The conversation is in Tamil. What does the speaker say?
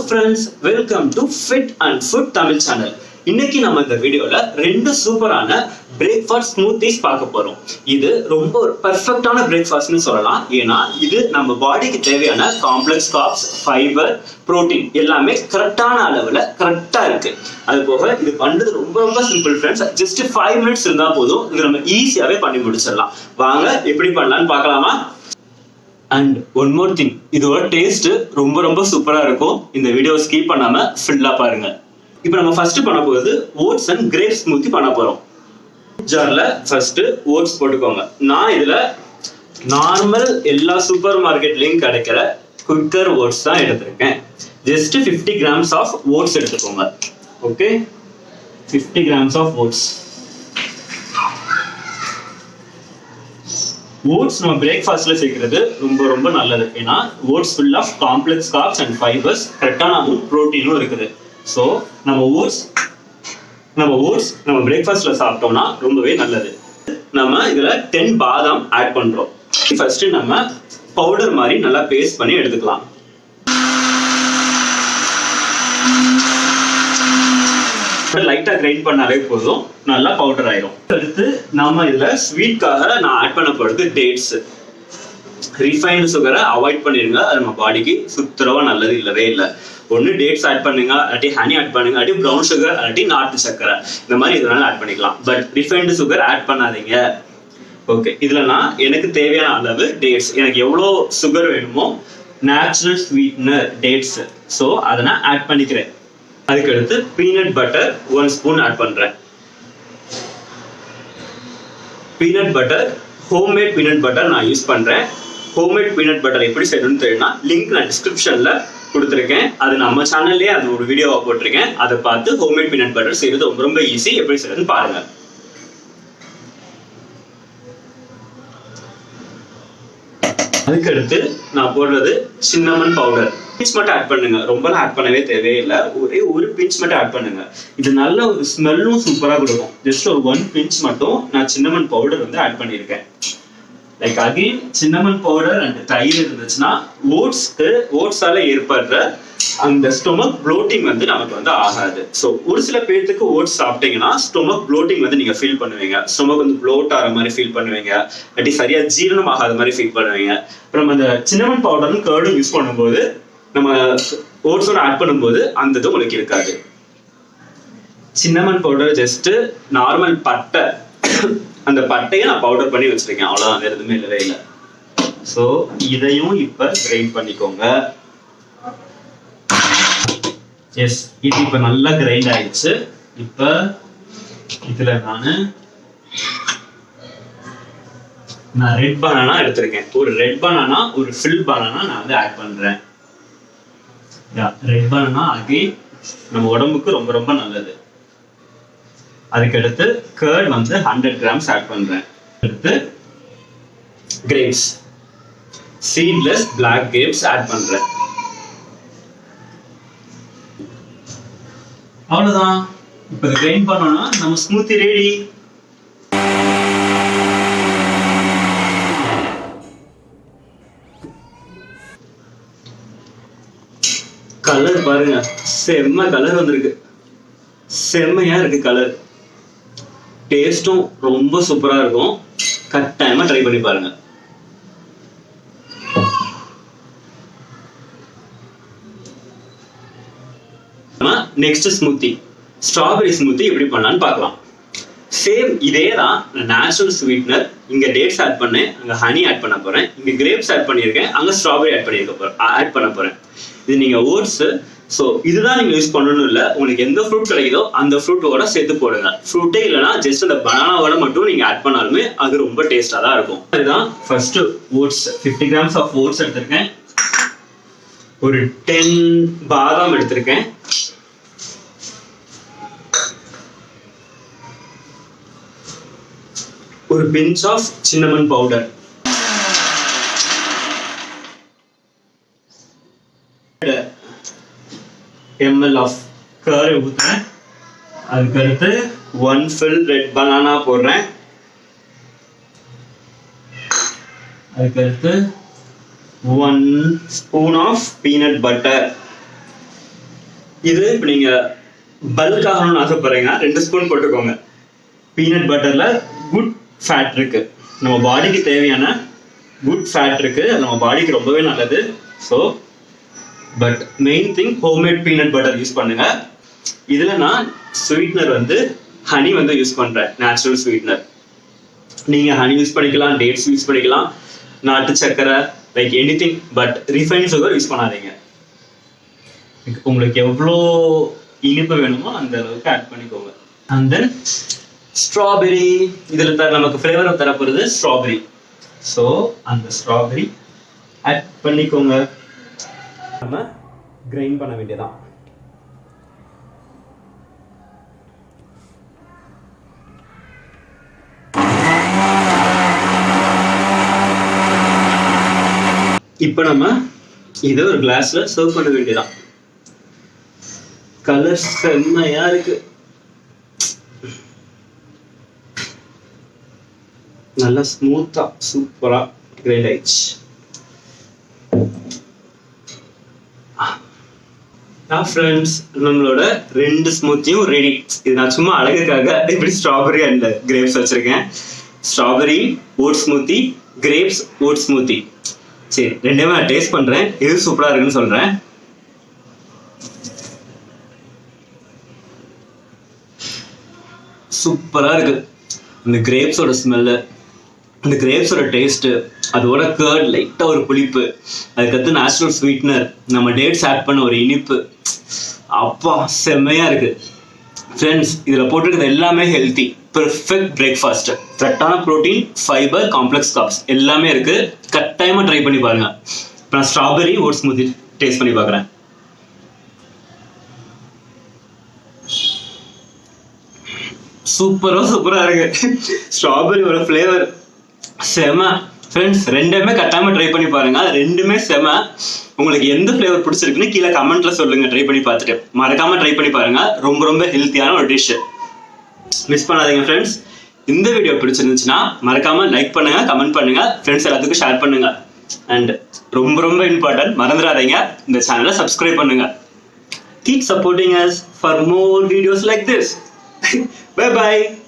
friends, welcome to Fit and Food Tamil channel. இன்னைக்கு நம்ம இந்த வீடியோல ரெண்டு சூப்பரான பிரேக்ஃபாஸ்ட் ஸ்மூத்திஸ் பார்க்க போறோம். இது ரொம்ப ஒரு பெர்ஃபெக்ட்டான பிரேக்ஃபாஸ்ட்னு சொல்லலாம். ஏன்னா இது நம்ம பாடிக்கு தேவையான காம்ப்ளெக்ஸ் கார்ப்ஸ், ஃபைபர், புரோட்டீன் எல்லாமே கரெக்டான அளவுல கரெக்டா இருக்கு. அது போக இது பண்றது ரொம்ப ரொம்ப சிம்பிள் ஃப்ரெண்ட்ஸ். ஜஸ்ட் 5 minutes இருந்தா போதும். இது நம்ம ஈஸியாவே பண்ணி முடிச்சிடலாம். வாங்க எப்படி பண்ணலாம்னு பார்க்கலாமா? அண்ட் ஒன் மோர் திங், இதோட டேஸ்ட் ரொம்ப ரொம்ப சூப்பரா இருக்கும். இந்த வீடியோ ஸ்கிப் பண்ணாம ஃபுல்லா பாருங்க. இப்போ நம்ம ஃபர்ஸ்ட் பண்ண போகிறது ஓட்ஸ் அண்ட் கிரேப் ஸ்மூத்தி பண்ண போறோம். ஜார்ல ஃபர்ஸ்ட் ஓட்ஸ் போட்டுக்கோங்க. நான் இதுல நார்மல் எல்லா சூப்பர் மார்க்கெட்லயும் கிடைக்கிற குக்கர் ஓட்ஸ் தான் எடுத்திருக்கேன். ஜஸ்ட் 50 grams ஆஃப் ஓட்ஸ் எடுத்துக்கோங்க. Okay, 50 grams of oats. Oats நம்ம பிரேக்ஃபாஸ்ட்ல சேர்க்கிறது ரொம்ப ரொம்ப நல்லது. ஏன்னா oats full of complex carbs and fibres, கரெக்டான ப்ரோட்டீனும் இருக்குது. ஸோ நம்ம ஓட்ஸ் நம்ம பிரேக்ஃபாஸ்ட்ல சாப்பிட்டோம்னா ரொம்பவே நல்லது. நம்ம இதுல 10 பாதாம் ஆட் பண்றோம். ஃபர்ஸ்ட் நம்ம பவுடர் மாதிரி நல்லா பேஸ்ட் பண்ணி எடுத்துக்கலாம். லைட்டா கிரைண்ட் பண்ணாலே போதும், நல்லா பவுடர் ஆயிரும். அடுத்து நம்ம இதுல ஸ்வீட்காக நான் ஆட் பண்ண போறது டேட்ஸ். ரிஃபைன்டு சுகரை அவாய்ட் பண்ணிருங்க, அது நம்ம பாடிக்கு சுத்தரவா நல்லது இல்லவே இல்லை. ஒன்று டேட்ஸ் ஆட் பண்ணுங்க, அல்லாட்டி ஹனி ஆட் பண்ணுங்க, அல்லாட்டி ப்ரௌன் சுகர், அல்லாட்டி நாட்டு சக்கரை, இந்த மாதிரி இதனால ஆட் பண்ணிக்கலாம். பட் ரிஃபைன்டு சுகர் ஆட் பண்ணாதீங்க. ஓகே, இதுல நான் எனக்கு தேவையான அளவு டேட்ஸ், எனக்கு எவ்வளோ சுகர் வேணுமோ, நேச்சுரல் ஸ்வீட்னர் டேட்ஸ், ஸோ அதை நான் ஆட் பண்ணிக்கிறேன். அதுக்கு அடுத்து பீனட் பட்டர் 1 ஸ்பூன் ஆட் பண்றேன். Peanut butter homemade peanut butter நான் யூஸ் பண்றேன். ஹோம்மேட் பீனட் பட்டர் எப்படி செய்யணும்னு தெரியும்னா லிங்க் நான் டிஸ்கிரிப்ஷன்ல கொடுத்துருக்கேன். அது நம்ம சேனல்லேயே அது ஒரு வீடியோவா போட்டிருக்கேன். அதை பார்த்து ஹோம்மேட் பீனட் பட்டர் செய்யறது ரொம்ப ரொம்ப ஈஸி. எப்படி செய்யறதுன்னு பாருங்க. அதுக்கடுத்து நான் போடுறது சின்னமன் பவுடர். பிஞ்ச் மட்டும் ஆட் பண்ணுங்க, ரொம்ப ஆட் பண்ணவே தேவையில்லை. ஒரே ஒரு பிஞ்ச் மட்டும் ஆட் பண்ணுங்க. இது நல்ல ஒரு ஸ்மெல்லும் சூப்பரா கொடுக்கும். ஜஸ்ட் ஒரு 1 pinch மட்டும் நான் சின்னமன் பவுடர் வந்து ஆட் பண்ணியிருக்கேன். Like again cinnamon powder and தயிர் இருந்துச்சுன்னா ஓட்ஸால ஏற்படுற அந்த ஸ்டொமக் ப்ளோட்டிங் வந்து நமக்கு வந்து ஆகாது. ஸோ ஒரு சில பேர்த்துக்கு ஓட்ஸ் சாப்பிட்டீங்கன்னா ஸ்டொமக் ப்ளோட்டிங் வந்து நீங்க ஃபீல் பண்ணுவீங்க. ஸ்டொமக் வந்து ப்ளோட் ஆகிற மாதிரி ஃபீல் பண்ணுவீங்க, இல்லாட்டி சரியா ஜீரணம் ஆகாத மாதிரி ஃபீல் பண்ணுவீங்க. அப்புறம் அந்த சின்னமன் பவுடரும் கர்டும் யூஸ் பண்ணும்போது, நம்ம ஓட்ஸோட ஆட் பண்ணும்போது அந்த இது உங்களுக்கு இருக்காது. சின்னமன் பவுடர் ஜஸ்ட் நார்மல் பட்டை, அந்த பட்டையை நான் பவுடர் பண்ணி வச்சிருக்கேன், அவ்வளவுதான், வேற எதுவுமே இல்லவே இல்லை. ஸோ இதையும் இப்ப கிரைண்ட் பண்ணிக்கோங்க. எஸ், இது இப்ப நல்லா கிரைண்ட் ஆயிடுச்சு. இப்ப இதுல நான் ரெட் பனானா எடுத்திருக்கேன். ஒரு ரெட் பனானா, ஒரு ஃபில் பனானா நான் வந்து ஆட் பண்றேன். ரெட் பனானா அகைன் நம்ம உடம்புக்கு ரொம்ப ரொம்ப நல்லது. அதுக்கடுத்து கர்ட் வந்து 100 grams ஆட் பண்றேன். அடுத்து grapes, seedless black grapes add பண்றேன். அவ்வளவுதான். இப்ப கிரைண்ட் பண்ணோம்னா நம்ம ஸ்மூத்தி ரெடி. கலர் பாருங்க, செம்ம கலர் வந்திருக்கு, செம்மையா இருக்கு கலர். டேஸ்டும் ரொம்ப சூப்பரா இருக்கும். கட்டாயமா ட்ரை பண்ணி பாருங்க. நெக்ஸ்ட் ஸ்மூத்தி, ஸ்ட்ராபெரி ஸ்மூத்தி எப்படி பண்ணலாம்னு பார்க்கலாம். சேம் இதே தான், நேச்சுரல் ஸ்வீட்னர். இங்க டேட்ஸ் ஆட் பண்ணேன், அங்க ஹனி ஆட் பண்ண போறேன். இங்க கிரேப்ஸ் ஆட் பண்ணியிருக்கேன், அங்க ஸ்ட்ராபெரி ஆட் பண்ண போறேன். இது நீங்க ஓட்ஸ், ஸோ இதுதான் நீங்க யூஸ் பண்ணணும் இல்லை. உங்களுக்கு எந்த ஃப்ரூட் கிடைக்குதோ அந்த ஃப்ரூட்டோட சேர்த்து போடுங்க. ஃப்ரூட்டே இல்லைன்னா ஜஸ்ட் அந்த பனானாவோட மட்டும் நீங்க ஆட் பண்ணாலுமே அது ரொம்ப டேஸ்டா தான் இருக்கும். அதுதான் first oats. 50 grams of oats எடுத்திருக்கேன். ஒரு 10 பாதாம் எடுத்திருக்கேன். ஒரு pinch of cinnamon powder, ml of curd ஊத்துறேன். அதுக்கடுத்து 1 full ரெட் பனானா போடுறேன். அதுக்கடுத்து 1 spoon ஆஃப் பீனட் பட்டர். இது இப்போ நீங்க பல்க் ஆகணும்னு ஆசைப்படுறீங்க 2 ஸ்பூன் போட்டுக்கோங்க. பீனட் பட்டர்ல குட் ஃபேட் இருக்கு, நம்ம பாடிக்கு தேவையான குட் ஃபேட் இருக்கு, அது நம்ம பாடிக்கு ரொம்பவே நல்லது. So but main thing homemade peanut butter use பண்ணுங்க. இதுல நான் ஸ்வீட்னர் வந்து ஹனி வந்து யூஸ் பண்றேன், நேச்சுரல் ஸ்வீட்னர். நீங்க ஹனி யூஸ் பண்ணிக்கலாம், டேட்ஸ் யூஸ் பண்ணிக்கலாம், நாட்டு சக்கரை, like anything, but refined sugar use பண்ணாதீங்க. உங்களுக்கு எவ்வளோ இனிப்பு வேணுமோ அந்த அளவுக்கு ஆட் பண்ணிக்கோங்க. அண்ட் தென் ஸ்ட்ராபெரி, இதில் நமக்கு ஃப்ளேவர் தரப்போகிறது ஸ்ட்ராபெரி. ஸோ அந்த ஸ்ட்ராபெரி ஆட் பண்ணிக்கோங்க. நம்ம கிரைண்ட் பண்ண வேண்டியதான். இப்போ நம்ம இதை ஒரு கிளாஸ்ல சர்வ் பண்ண வேண்டியதான். கலர் செம்மையா இருக்கு, நல்லா ஸ்மூத்தா சூப்பரா கிரைண்ட் ஆயிடுச்சு. ஃப்ரெண்ட்ஸ், நம்மளோட 2 ஸ்மூத்தியும் ரெடி. இது நான் சும்மா அழகுக்காக இப்படி ஸ்ட்ராபெரி அண்ட் கிரேப்ஸ் வச்சிருக்கேன். Strawberry oat smoothie, grapes oat smoothie. சரி, ரெண்டுமே நான் டேஸ்ட் பண்றேன், எது சூப்பரா இருக்குன்னு சொல்றேன். சூப்பரா இருக்கு. இந்த கிரேப்ஸோட ஸ்மெல்லு, இந்த கிரேப்ஸோட டேஸ்ட், அதோட கர்ட் லைட்டா ஒரு புளிப்பு, அதுக்கடுத்து நேச்சுரல் ஸ்வீட்னர், நம்ம டேட்ஸ் ஆட் பண்ண ஒரு இனிப்பு, அப்பா செம்மையா இருக்கு. ஃப்ரெண்ட்ஸ், இதுல போட்டிருக்கிறது எல்லாமே ஹெல்த்தி, பெர்ஃபெக்ட் பிரேக்ஃபாஸ்ட். கரெக்டான ப்ரோட்டீன், ஃபைபர், காம்ப்ளெக்ஸ் கார்ப்ஸ் எல்லாமே இருக்கு. கட்டாயமா ட்ரை பண்ணி பாருங்க. இப்போ நான் ஸ்ட்ராபெரி ஓட் ஸ்மூத்தி டேஸ்ட் பண்ணி பார்க்குறேன். சூப்பரா இருக்கு. ஸ்ட்ராபெரியோட ஃப்ளேவர் செம. ஃப்ரெண்ட்ஸ், ரெண்டுமே கட்டாயமா ட்ரை பண்ணி பாருங்க, ரெண்டுமே செம. உங்களுக்கு எந்த ஃப்ளேவர் பிடிச்சிருக்குன்னு கீழே கமெண்ட்ல சொல்லுங்க, ட்ரை பண்ணி பார்த்துட்டு. மறக்காம ட்ரை பண்ணி பாருங்க, ரொம்ப ஹெல்த்தியான ஒரு டிஷ். மிஸ் பண்ணாதீங்க ஃப்ரெண்ட்ஸ். இந்த வீடியோ பிடிச்சிருந்துச்சுன்னா மறக்காம லைக் பண்ணுங்க, கமெண்ட் பண்ணுங்க, ஃப்ரெண்ட்ஸ் எல்லாத்துக்கும் ஷேர் பண்ணுங்க. அண்ட் ரொம்ப இம்பார்ட்டன்ட், மறந்துடாதீங்க இந்த சேனலை சப்ஸ்கிரைப் பண்ணுங்க. Keep supporting us for more videos like this. Bye bye.